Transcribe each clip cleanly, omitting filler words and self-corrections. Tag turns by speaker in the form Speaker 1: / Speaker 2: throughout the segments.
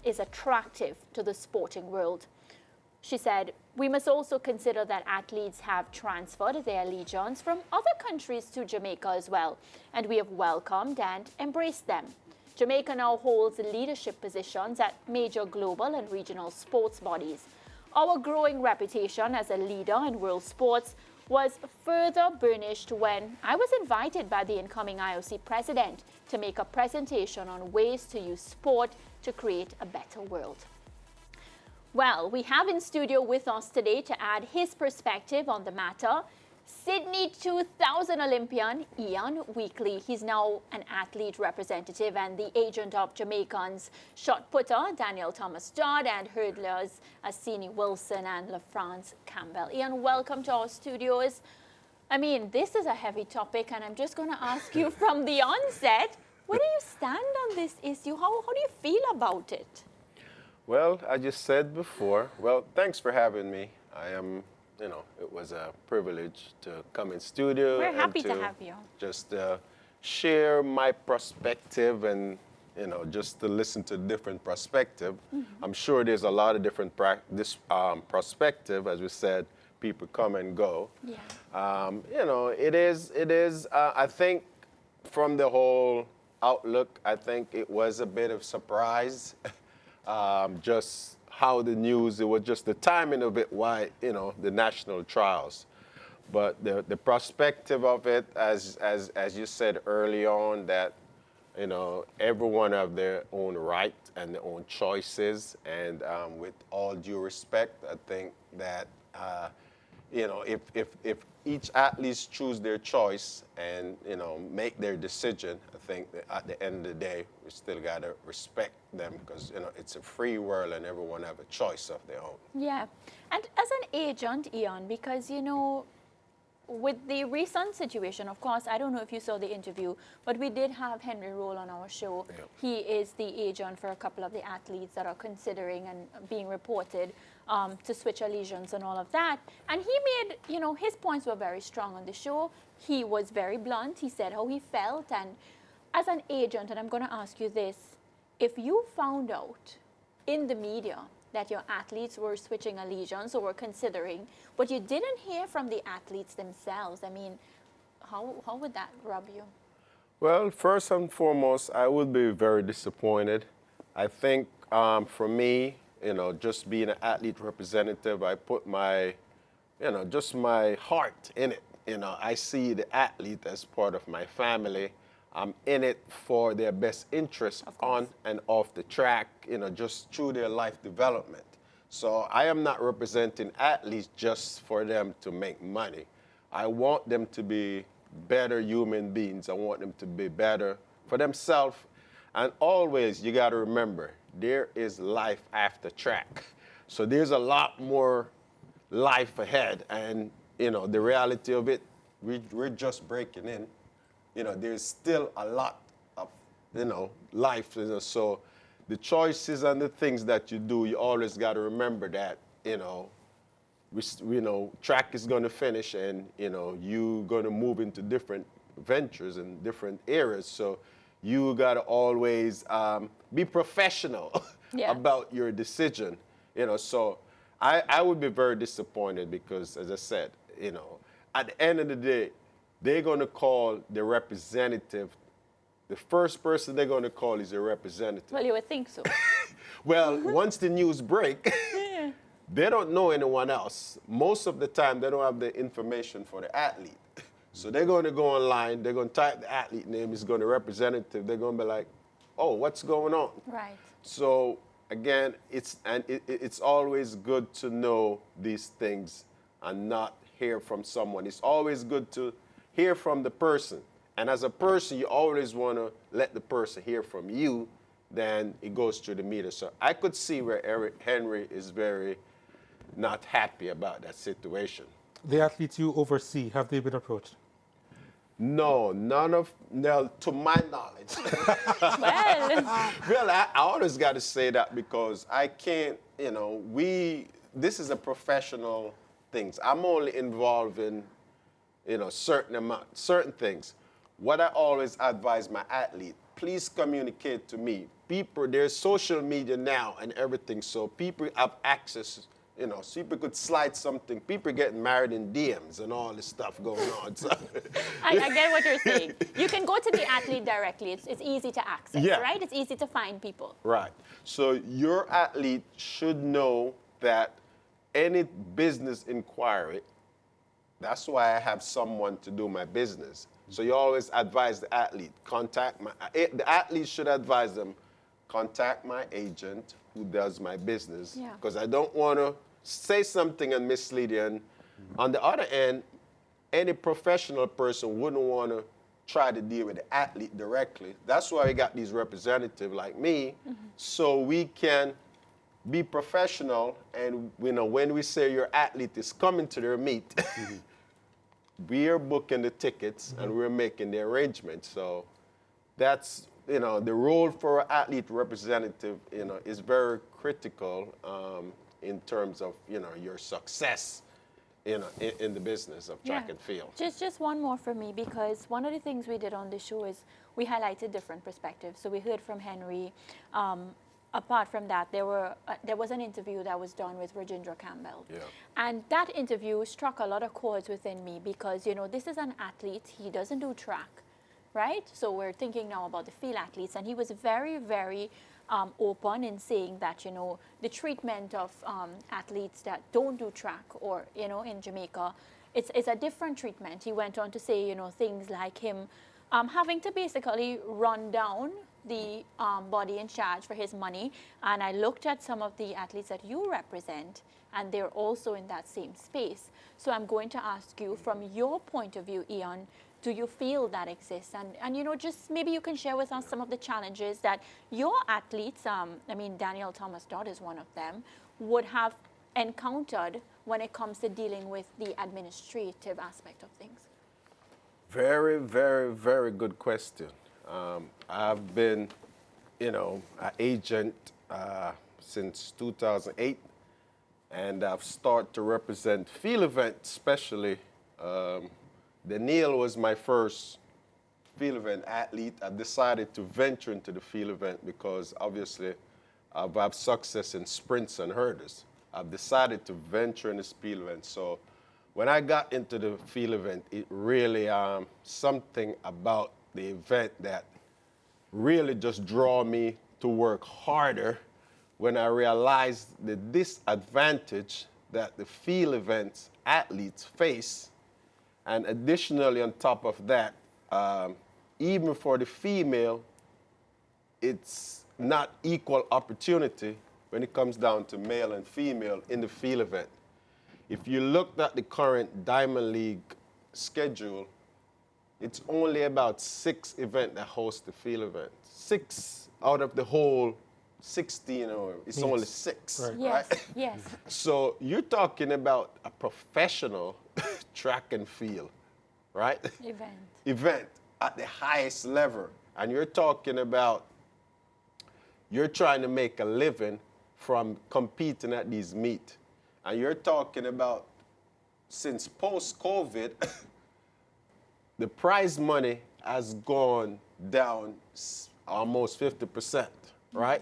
Speaker 1: is attractive to the sporting world. She said, we must also consider that athletes have transferred their allegiance from other countries to Jamaica as well, and we have welcomed and embraced them. Jamaica now holds leadership positions at major global and regional sports bodies. Our growing reputation as a leader in world sports was further burnished when I was invited by the incoming IOC president to make a presentation on ways to use sport to create a better world. Well, we have in studio with us today to add his perspective on the matter, Sydney 2000 Olympian Ian Weekly. He's now an athlete representative and the agent of Jamaicans shot putter Daniel Thomas-Dodd and hurdlers Asini Wilson and LaFrance Campbell. Ian, welcome to our studios. I mean, this is a heavy topic, and I'm just going to ask you from the onset, where do you stand on this issue? How do you feel about it?
Speaker 2: Well, I just said before, well, thanks for having me. It was a privilege to come in studio.
Speaker 1: We're happy to have you.
Speaker 2: Just share my perspective and, just to listen to different perspective. Mm-hmm. I'm sure there's a lot of different perspective. As we said, people come and go.
Speaker 1: Yeah.
Speaker 2: It is, I think from the whole outlook, I think it was a bit of surprise. Just how the news, it was just the timing of it, why, the national trials. But the perspective of it, as you said early on, that, everyone have their own right and their own choices. And with all due respect, I think that, if each athlete choose their choice and, make their decision, I think that at the end of the day, we still got to respect them because, it's a free world and everyone have a choice of their own.
Speaker 1: Yeah. And as an agent, Ian, because, with the recent situation, of course, I don't know if you saw the interview, but we did have Henry Roll on our show. Yeah. He is the agent for a couple of the athletes that are considering and being reported to switch allegiance and all of that. And he made, his points were very strong on the show. He was very blunt. He said how he felt. And as an agent, and I'm going to ask you this, if you found out in the media that your athletes were switching allegiance or were considering, but you didn't hear from the athletes themselves, I mean, how would that rub you?
Speaker 2: Well, first and foremost, I would be very disappointed. I think for me, just being an athlete representative, I put my, just my heart in it. I see the athlete as part of my family. I'm in it for their best interest on and off the track, just through their life development. So I am not representing athletes just for them to make money. I want them to be better human beings. I want them to be better for themselves. And always, you got to remember, there is life after track. So there's a lot more life ahead. And, the reality of it, we're just breaking in. There's still a lot of, life. So the choices and the things that you do, you always got to remember that, track is going to finish and, you're going to move into different ventures and different areas. So you got to always be professional about your decision, So I would be very disappointed because, as I said, at the end of the day, they're going to call the representative. The first person they're going to call is a representative.
Speaker 1: Well, you would think so.
Speaker 2: Well, once the news break, they don't know anyone else. Most of the time, they don't have the information for the athlete. So they're going to go online. They're going to type the athlete name. It's going to representative. They're going to be like, oh, what's going on?
Speaker 1: Right.
Speaker 2: So, again, it's always good to know these things and not hear from someone. It's always good to hear from the person. And as a person, you always want to let the person hear from you, then it goes through the media. So I could see where Henry is very not happy about that situation.
Speaker 3: The athletes you oversee, have they been approached?
Speaker 2: No, to my knowledge. Well, I always got to say that because I can't, this is a professional things. I'm only involved in, certain things. What I always advise my athlete, please communicate to me. people, there's social media now and everything, so people have access, so people could slide something. People getting married in DMs and all this stuff going on. So.
Speaker 1: I get what you're saying. You can go to the athlete directly. It's easy to access,
Speaker 2: Yeah.
Speaker 1: right? It's easy to find people.
Speaker 2: Right. So your athlete should know that any business inquiry, that's why I have someone to do my business. So you always advise the athlete, the athlete should advise them, contact my agent who does my business, because I don't want to say something and mislead you. And on the other end, any professional person wouldn't want to try to deal with the athlete directly. That's why we got these representatives like me, so we can be professional. And when we say your athlete is coming to their meet, we're booking the tickets and we're making the arrangements. So that's, the role for an athlete representative, is very critical in terms of, your success, in the business of track and field.
Speaker 1: Just one more for me, because one of the things we did on the show is we highlighted different perspectives. So we heard from Henry. Apart from that, there was an interview that was done with Rajendra Campbell.
Speaker 2: Yeah.
Speaker 1: And that interview struck a lot of chords within me because, this is an athlete. He doesn't do track, right? So we're thinking now about the field athletes. And he was very, very open in saying that, the treatment of athletes that don't do track or, in Jamaica, it's a different treatment. He went on to say, things like him having to basically run down the body in charge for his money. And I looked at some of the athletes that you represent, and they're also in that same space. So I'm going to ask you, from your point of view, Ian, do you feel that exists? And just maybe you can share with us some of the challenges that your athletes, Daniel Thomas Dodd is one of them, would have encountered when it comes to dealing with the administrative aspect of things.
Speaker 2: Very, very, very good question. I've been, an agent since 2008, and I've started to represent field events, especially. Daniel was my first field event athlete. I decided to venture into the field event because obviously I've had success in sprints and hurdles. I've decided to venture in this field event. So when I got into the field event, it really something about the event that really just draw me to work harder when I realized the disadvantage that the field events athletes face. And additionally, on top of that, even for the female, it's not equal opportunity when it comes down to male and female in the field event. If you looked at the current Diamond League schedule, it's only about 6 events that host the field event. 6 out of the whole 16, or it's only 6, right?
Speaker 1: Yes.
Speaker 2: So you're talking about a professional track and field, right? Event at the highest level. And you're talking about, you're trying to make a living from competing at these meets. And you're talking about, since post-COVID, the prize money has gone down almost 50%, right?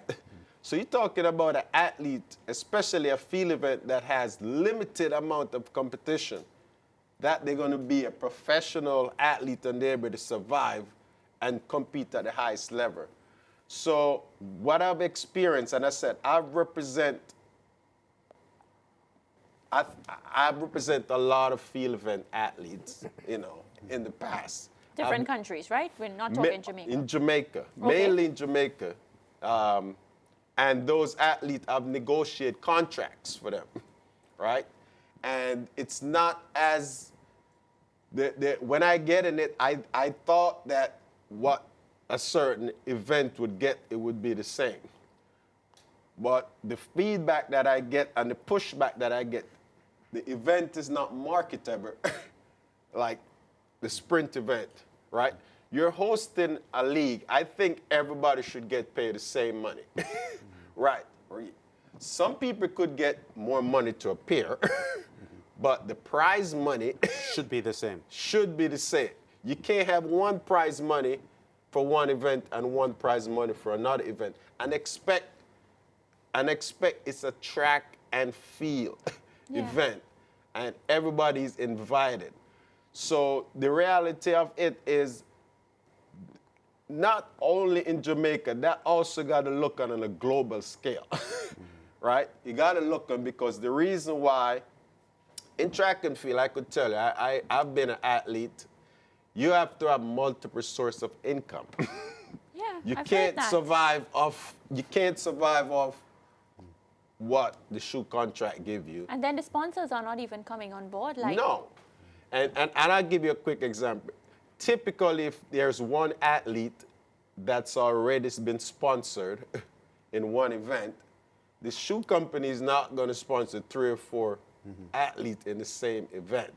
Speaker 2: So you're talking about an athlete, especially a field event that has limited amount of competition, that they're going to be a professional athlete and they're able to survive and compete at the highest level. So what I've experienced, and I said, I represent a lot of field event athletes, in the past.
Speaker 1: Different countries, right? We're not talking Jamaica.
Speaker 2: In Jamaica, mainly in Jamaica. And those athletes, I've negotiated contracts for them, right? And it's not as, when I get in it, I thought that what a certain event would get, it would be the same. But the feedback that I get and the pushback that I get, the event is not marketable like the sprint event, right? You're hosting a league. I think everybody should get paid the same money, right? Some people could get more money to appear, but the prize money
Speaker 4: should be the same.
Speaker 2: Should be the same. You can't have one prize money for one event and one prize money for another event, and expect it's a track and field event, and everybody's invited. So the reality of it is, not only in Jamaica, that also got to look on a global scale, right? You got to look on, because the reason why in track and field, I could tell you, I've been an athlete. You have to have multiple sources of income.
Speaker 1: Yeah,
Speaker 2: You
Speaker 1: I've
Speaker 2: can't
Speaker 1: heard that.
Speaker 2: survive off what the shoe contract give you.
Speaker 1: And then the sponsors are not even coming on board. Like,
Speaker 2: No. And I'll give you a quick example. Typically, if there's one athlete that's already been sponsored in one event, the shoe company is not going to sponsor 3 or 4 athletes in the same event.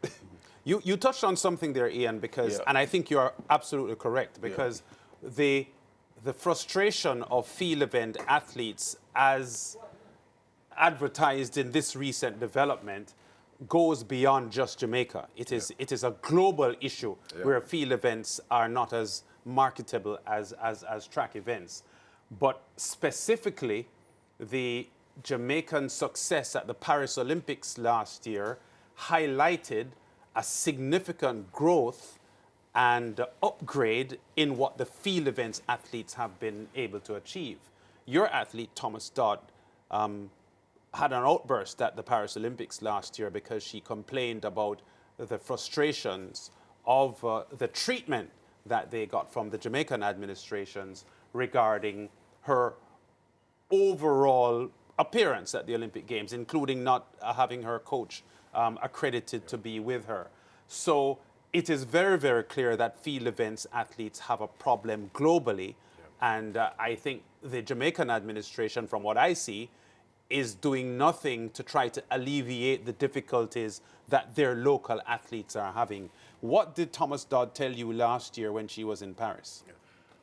Speaker 4: You touched on something there, Ian, because, and I think you are absolutely correct, because the frustration of field event athletes, as advertised in this recent development, goes beyond just Jamaica. It is a global issue where field events are not as marketable as track events. But specifically, the Jamaican success at the Paris Olympics last year highlighted a significant growth and upgrade in what the field events athletes have been able to achieve. Your athlete, Thomas Dodd, had an outburst at the Paris Olympics last year because she complained about the frustrations of the treatment that they got from the Jamaican administrations regarding her overall appearance at the Olympic Games, including not having her coach accredited to be with her. So it is very, very clear that field events athletes have a problem globally. And I think the Jamaican administration, from what I see, is doing nothing to try to alleviate the difficulties that their local athletes are having. What did Thomas Dodd tell you last year when she was in Paris?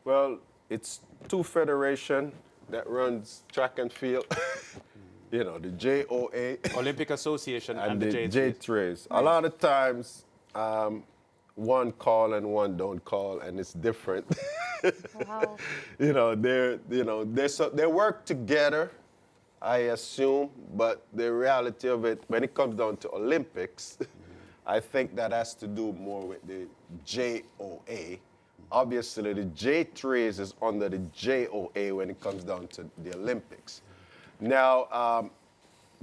Speaker 2: Well, it's 2 federations that runs track and field. You know, the JOA.
Speaker 4: Olympic Association and the
Speaker 2: J3s. A lot of times, one call and one don't call, and it's different.
Speaker 1: wow.
Speaker 2: They work together, I assume, but the reality of it, when it comes down to Olympics, I think that has to do more with the JOA. Obviously, the J3s is under the JOA when it comes down to the Olympics. Now,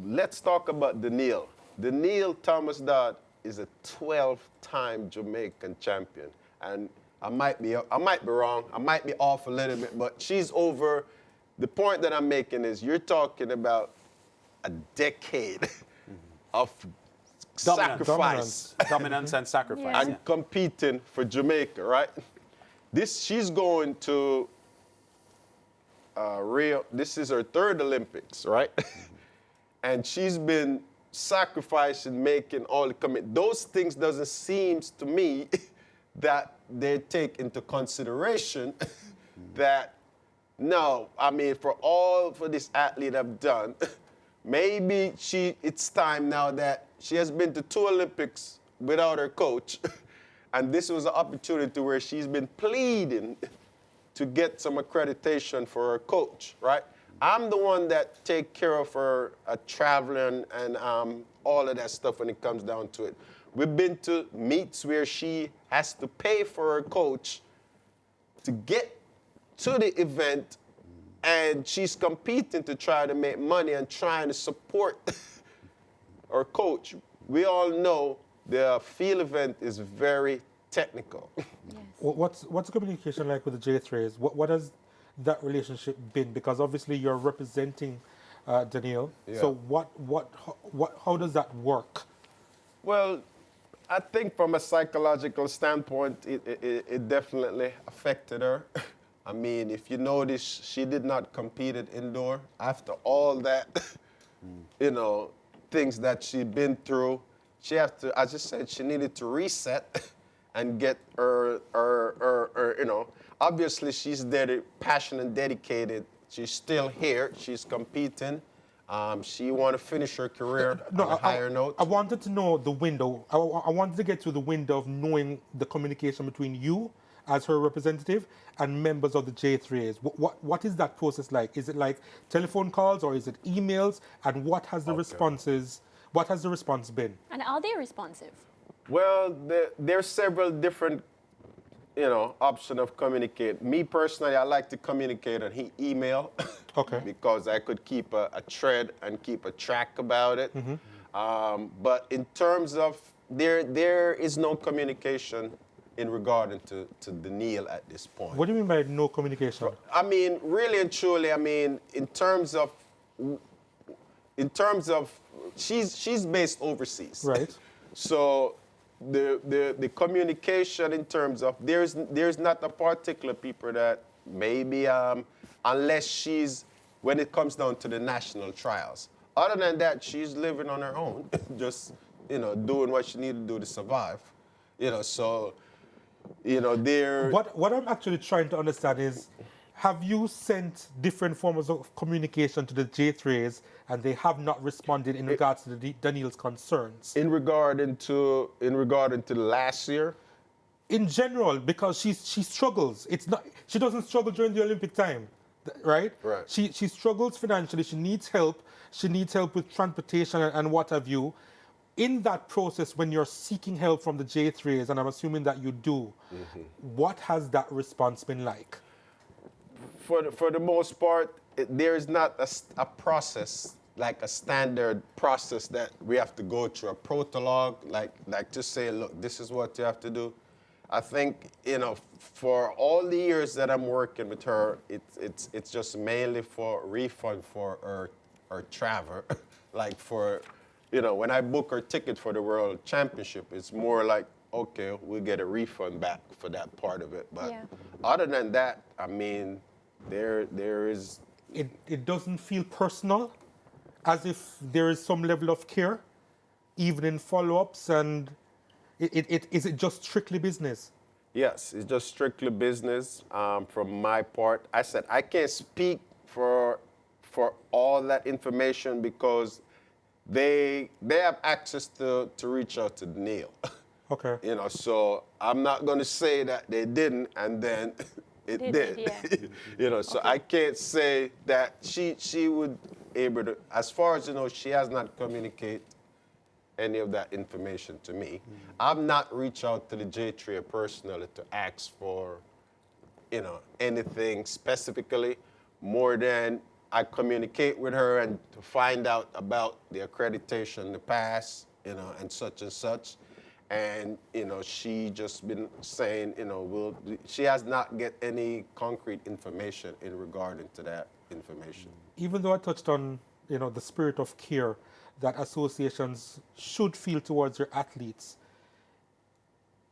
Speaker 2: let's talk about Daniil. Daniil Thomas Dodd is a 12-time Jamaican champion. And I might be wrong, I might be off a little bit, but she's over. The point that I'm making is you're talking about a decade of sacrifice.
Speaker 4: Dominance and sacrifice.
Speaker 2: And competing for Jamaica, right? She's going to Rio. This is her 3rd Olympics, right? And she's been sacrificing, making all the commitment. Those things doesn't seem to me that they take into consideration that, no, I mean, for this athlete have done, maybe it's time now that she has been to 2 Olympics without her coach, and this was an opportunity where she's been pleading to get some accreditation for her coach, right? I'm the one that take care of her traveling and all of that stuff when it comes down to it. We've been to meets where she has to pay for her coach to get to the event, and she's competing to try to make money and trying to support her coach. We all know the field event is very technical.
Speaker 1: Yes.
Speaker 3: What's the communication like with the J3s? What has that relationship been? Because obviously you're representing Daniil.
Speaker 2: Yeah.
Speaker 3: So how does that work?
Speaker 2: Well, I think from a psychological standpoint, it definitely affected her. I mean, if you notice, she did not compete at indoor after all that, things that she'd been through. She have to, as I said, she needed to reset and get her, obviously she's passionate and dedicated. She's still here. She's competing. She want to finish her career on a higher note.
Speaker 3: I wanted to know the window. I wanted to get to the window of knowing the communication between you as her representative and members of the J3As. What is that process like? Is it like telephone calls or is it emails? And what has the response been?
Speaker 1: And are they responsive?
Speaker 2: Well, there's several different, option of communicate. Me personally, I like to communicate on email.
Speaker 3: Okay.
Speaker 2: Because I could keep a thread and keep a track about it. But in terms of there is no communication in regard to Daniil at this point.
Speaker 3: What do you mean by no communication?
Speaker 2: I mean, really and truly, I mean, in terms of she's based overseas.
Speaker 3: Right.
Speaker 2: So the communication in terms of there's not a particular people that maybe unless when it comes down to the national trials. Other than that, she's living on her own, just doing what she needs to do to survive.
Speaker 3: What I'm actually trying to understand is, have you sent different forms of communication to the J3As and they have not responded in regards to Daniil's concerns?
Speaker 2: In regard into last year?
Speaker 3: In general, because she struggles. She doesn't struggle during the Olympic time, right?
Speaker 2: Right.
Speaker 3: She struggles financially. She needs help. She needs help with transportation and what have you. In that process, when you're seeking help from the J3As, and I'm assuming that you do, what has that response been like?
Speaker 2: For the most part, there is not a process, like a standard process that we have to go through, a protologue, like to say, look, this is what you have to do. I think, for all the years that I'm working with her, it's just mainly for refund for her travel. Like for, when I book her ticket for the World Championship, it's more like, okay, we'll get a refund back for that part of it. But other than that, I mean, there is...
Speaker 3: It doesn't feel personal, as if there is some level of care, even in follow-ups, and is it just strictly business?
Speaker 2: Yes, it's just strictly business from my part. I said I can't speak for all that information because they have access to reach out to Daniil.
Speaker 3: Okay.
Speaker 2: So I'm not going to say that they didn't and then it did.
Speaker 1: Yeah.
Speaker 2: So I can't say that she would able to, as far as she has not communicated any of that information to me. I've not reached out to the J3 personally to ask for, anything specifically more than I communicate with her and to find out about the accreditation, the pass, and such and such. And, she just been saying, she has not get any concrete information in regarding to that information.
Speaker 3: Even though I touched on, the spirit of care that associations should feel towards their athletes,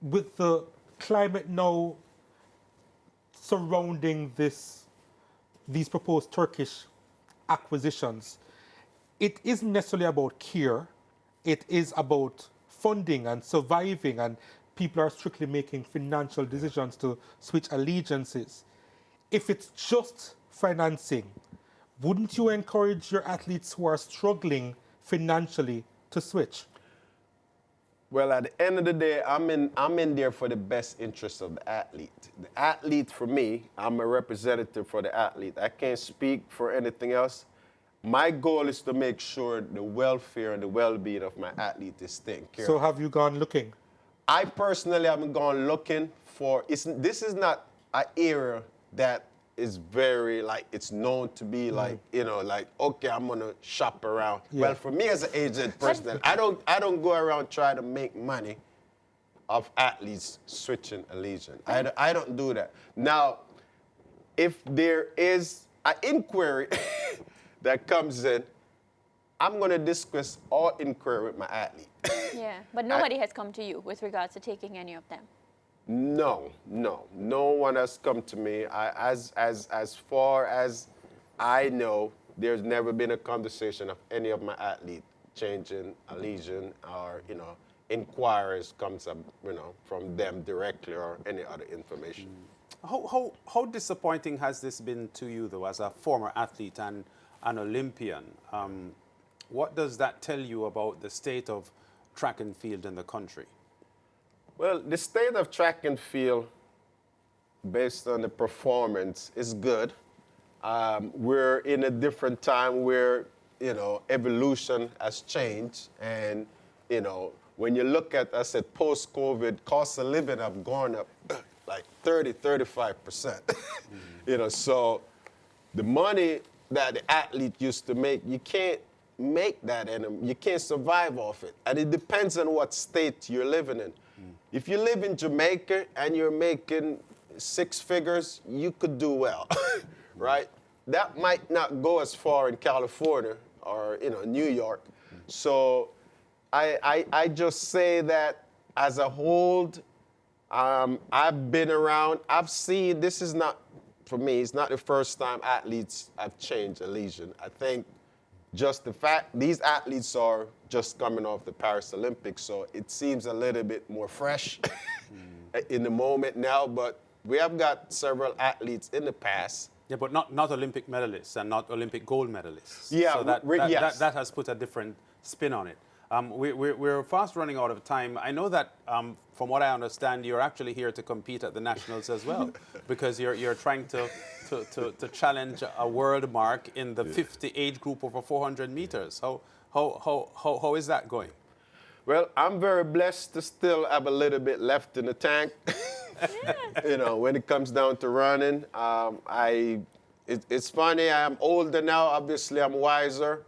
Speaker 3: with the climate now surrounding these proposed Turkish acquisitions, it isn't necessarily about care. It is about funding and surviving, and people are strictly making financial decisions to switch allegiances. If it's just financing, wouldn't you encourage your athletes who are struggling financially to switch?
Speaker 2: Well, at the end of the day, I'm in there for the best interest of the athlete. The athlete, for me, I'm a representative for the athlete. I can't speak for anything else. My goal is to make sure the welfare and the well-being of my athlete is taken care of.
Speaker 3: So have you gone looking?
Speaker 2: I personally haven't gone looking for, this is not an area that is very, it's known to be okay, I'm gonna shop around.
Speaker 3: Yeah.
Speaker 2: Well, for me as an agent personally, I don't go around trying to make money of athletes switching allegiance. I don't do that. Now, if there is an inquiry that comes in, I'm gonna discuss all inquiry with my athlete.
Speaker 1: Yeah, but nobody has come to you with regards to taking any of them.
Speaker 2: No one has come to me. As far as I know, there's never been a conversation of any of my athletes changing allegiance or, inquiries comes up, from them directly or any other information.
Speaker 4: How disappointing has this been to you, though, as a former athlete and an Olympian? What does that tell you about the state of track and field in the country?
Speaker 2: Well, the state of track and field based on the performance is good. We're in a different time where, evolution has changed. And, when you look at, I said, post-COVID, cost of living have gone up like 35%. So the money that the athlete used to make, you can't make that anymore. You can't survive off it. And it depends on what state you're living in. If you live in Jamaica and you're making 6 figures, you could do well, right? That might not go as far in California or, New York. So I just say that as a whole, I've been around, I've seen, this is not, for me, it's not the first time athletes have changed allegiance. I think just the fact these athletes are just coming off the Paris Olympics, so it seems a little bit more fresh in the moment now, but we have got several athletes in the past.
Speaker 4: Yeah, but not Olympic medalists and not Olympic gold medalists.
Speaker 2: Yeah,
Speaker 4: so
Speaker 2: yes.
Speaker 4: that has put a different spin on it. We're fast running out of time. I know that, from what I understand, you're actually here to compete at the nationals as well, because you're trying to challenge a world mark in the 50 age group over 400 meters. How is that going?
Speaker 2: Well, I'm very blessed to still have a little bit left in the tank. When it comes down to running, it's funny. I am older now. Obviously, I'm wiser.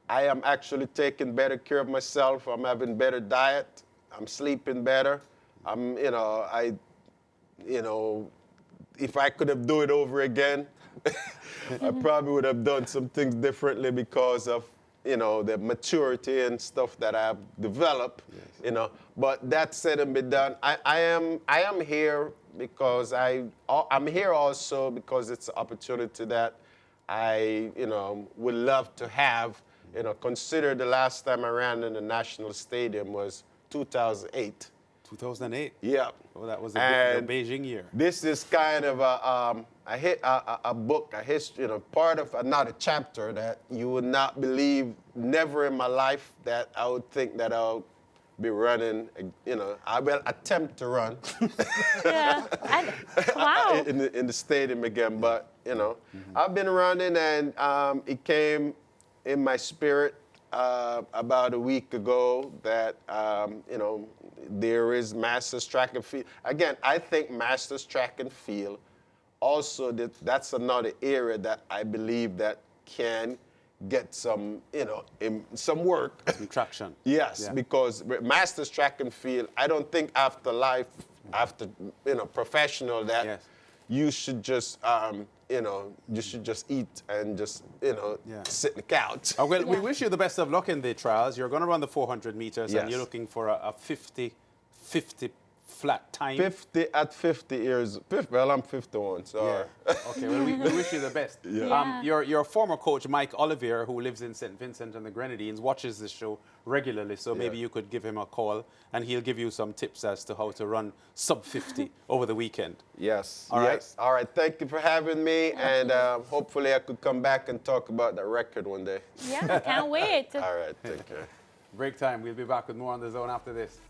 Speaker 2: I am actually taking better care of myself. I'm having better diet. I'm sleeping better. If I could have done it over again, I probably would have done some things differently because of, the maturity and stuff that I've developed,
Speaker 4: Yes.
Speaker 2: But that said and be done, I am here because I'm here also because it's an opportunity that I, would love to have. Consider the last time I ran in the National Stadium was 2008.
Speaker 4: 2008?
Speaker 2: Yeah.
Speaker 4: Well, that was the Beijing year.
Speaker 2: This is kind of a book, a history, part of another chapter that you would not believe. Never in my life that I would think that I'll be running. I will attempt to run.
Speaker 1: Yeah. And, wow.
Speaker 2: in the stadium again, but I've been running, and it came in my spirit about a week ago that there is masters track and field. Again, I think masters track and field also that's another area that I believe that can get some some work.
Speaker 4: Some traction.
Speaker 2: Yes,
Speaker 4: Yeah.
Speaker 2: because masters track and field, I don't think after professional that
Speaker 4: Yes.
Speaker 2: you should just you should just eat and just sit in the couch.
Speaker 4: Well, we wish you the best of luck in the trials. You're going to run the 400 meters,
Speaker 2: Yes.
Speaker 4: and you're looking for a 50 flat time.
Speaker 2: 50 at 50 years. Well, I'm 51, so.
Speaker 4: Yeah. Okay, well, we wish you the best.
Speaker 1: Yeah.
Speaker 4: Your former coach, Mike Olivier, who lives in St. Vincent and the Grenadines, watches this show regularly, so maybe you could give him a call, and he'll give you some tips as to how to run sub 50 over the weekend.
Speaker 2: Yes.
Speaker 4: All right.
Speaker 2: Yes. All right. Thank you for having me, and hopefully I could come back and talk about that record one day.
Speaker 1: Yeah, can't wait.
Speaker 2: All right. Take care.
Speaker 4: Break time. We'll be back with more on the zone after this.